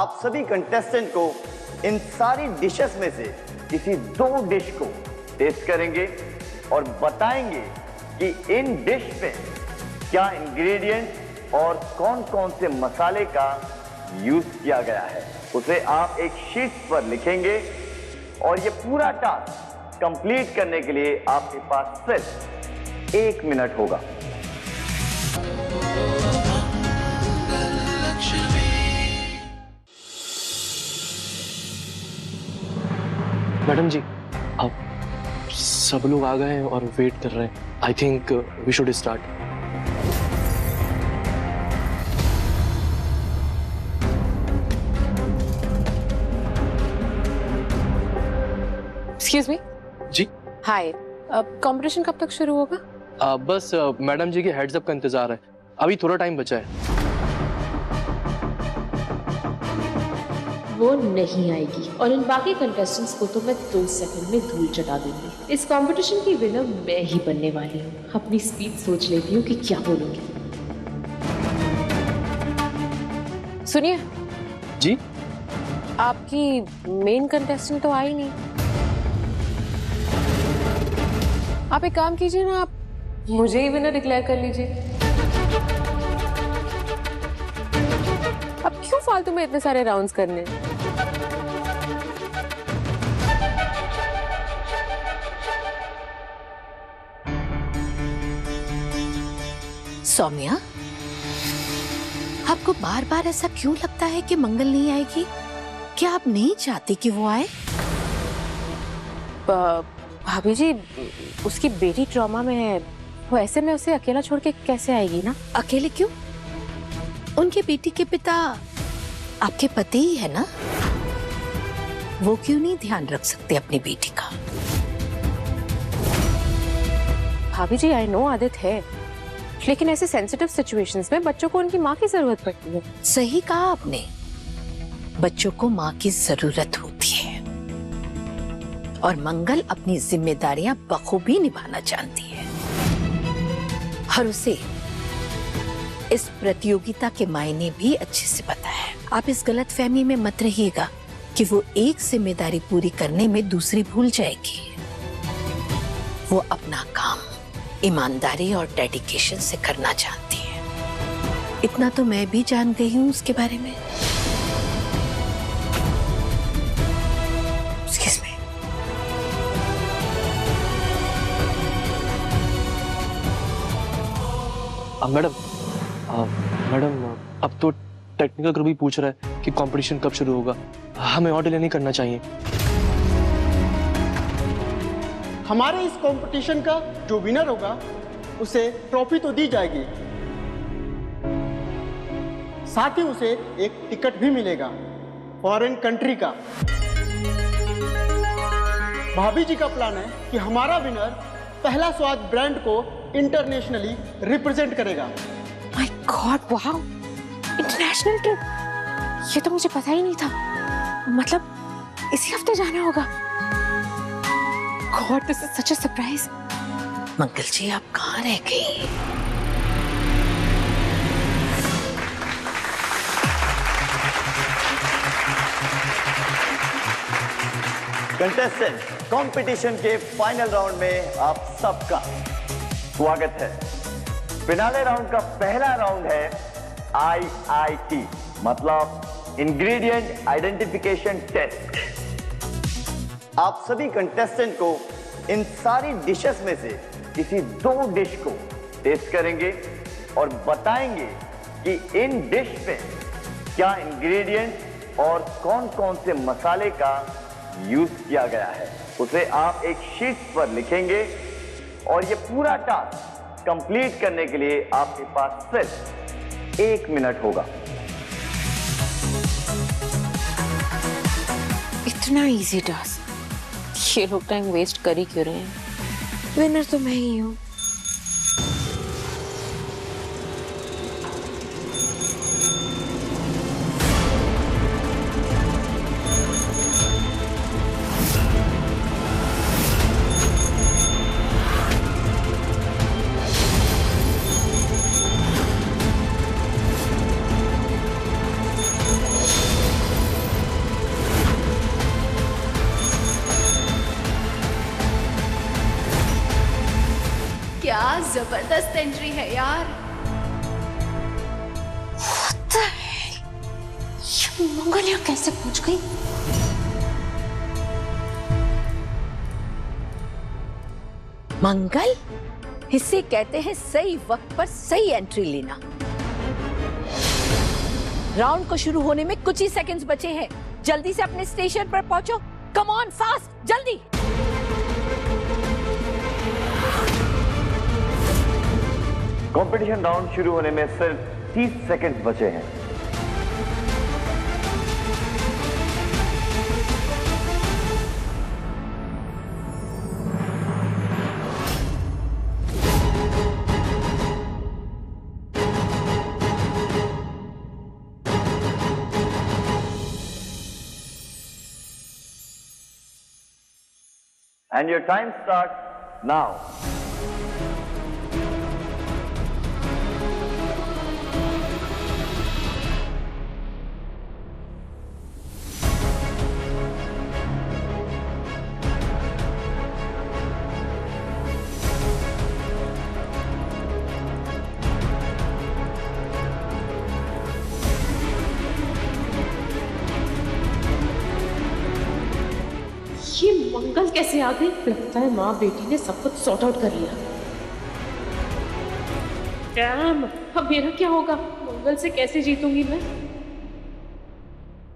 आप सभी कंटेस्टेंट को इन सारी डिशेस में से किसी 2 डिश को टेस्ट करेंगे और बताएंगे कि इन डिश में क्या इंग्रेडिएंट और कौन कौन से मसाले का यूज किया गया है। उसे आप एक शीट पर लिखेंगे और ये पूरा टास्क कंप्लीट करने के लिए आपके पास सिर्फ 1 मिनट होगा। मैडम जी, अब सब लोग आ गए हैं और वेट कर रहे हैं। I think we should start. Excuse me. जी। हाय, कंपटीशन कब तक शुरू होगा? बस मैडम जी के हेड्स अप का इंतजार है, अभी थोड़ा टाइम बचा है। वो नहीं आएगी और इन बाकी कंटेस्टेंट्स को तो मैं 2 सेकंड में धूल चटा दूंगी। इस कंपटीशन की विनर मैं ही बनने वाली हूँ। अपनी स्पीच सोच लेती हूँ कि क्या बोलूंगी। सुनिए जी। आपकी मेन कंटेस्टेंट तो आई नहीं। आप एक काम कीजिए ना, आप मुझे ही विनर डिक्लेयर कर लीजिए। अब क्यों फालतू में इतने सारे राउंड्स करने? सौम्या, आपको बार बार ऐसा क्यों लगता है कि मंगल नहीं आएगी? क्या आप नहीं चाहती कि वो आए? भाभी जी, उसकी बेटी ट्रॉमा में है, वो ऐसे में उसे अकेला छोड़ के कैसे आएगी ना? अकेले क्यों? उनके बेटी के पिता आपके पति ही है ना? वो क्यों नहीं ध्यान रख सकते अपनी बेटी का? भाभी जी, आई नो आदत है, लेकिन ऐसे सेंसिटिव सिचुएशंस में बच्चों को उनकी माँ की जरूरत पड़ती है। सही कहा आपने, बच्चों को माँ की जरूरत होती है और मंगल अपनी जिम्मेदारियां बखूबी निभाना जानती है और उसे इस प्रतियोगिता के मायने भी अच्छे से पता है। आप इस गलतफहमी में मत रहिएगा कि वो एक जिम्मेदारी पूरी करने में दूसरी भूल जाएगी। वो अपना काम ईमानदारी और डेडिकेशन से करना चाहती है। इतना तो मैं भी जान गई हूँ उसके बारे में। Excuse me। मैडम, अब तो टेक्निकल ग्रुप भी पूछ रहा है कि कंपटीशन कब शुरू होगा। हमें और डिले नहीं करना चाहिए। हमारे इस कंपटीशन का जो विनर होगा उसे ट्रॉफी तो दी जाएगी, साथ ही उसे एक टिकट भी मिलेगा फॉरेन कंट्री का। भाभी जी का प्लान है कि हमारा विनर पहला स्वाद ब्रांड को इंटरनेशनली रिप्रेजेंट करेगा। My God, wow, international trip! ये तो मुझे पता ही नहीं था। मतलब इसी हफ्ते जाना होगा। God, this is such a surprise. Mangal ji, आप कहाँ रह गई? कंटेस्टेंट, कंपटीशन के फाइनल राउंड में आप सबका स्वागत है। फिनाले राउंड का पहला राउंड है IIT, मतलब इंग्रेडिएंट आइडेंटिफिकेशन टेस्ट। आप सभी कंटेस्टेंट को इन सारी डिशेस में से किसी 2 डिश को टेस्ट करेंगे और बताएंगे कि इन डिश में क्या इंग्रेडिएंट और कौन कौन से मसाले का यूज किया गया है। उसे आप एक शीट पर लिखेंगे और ये पूरा टास्क कंप्लीट करने के लिए आपके पास सिर्फ 1 मिनट होगा। इतना इजी टास्क, ये लोग टाइम वेस्ट कर ही क्यों रहे हैं? विनर तो मैं ही हूँ। जबरदस्त एंट्री है यार। What the hell? ये मंगल यहाँ कैसे पहुंच गई? मंगल, इसे कहते हैं सही वक्त पर सही एंट्री लेना। राउंड को शुरू होने में कुछ ही सेकंड्स बचे हैं। जल्दी से अपने स्टेशन पर पहुंचो। कम ऑन फास्ट, जल्दी। कंपटीशन राउंड शुरू होने में सिर्फ 30 सेकंड बचे हैं। And your time starts now. ये मंगल कैसे आ गई? लगता है माँ बेटी ने सब कुछ सॉर्ट आउट कर लिया। डैम, अब मेरा क्या होगा? मंगल से कैसे जीतूंगी मैं?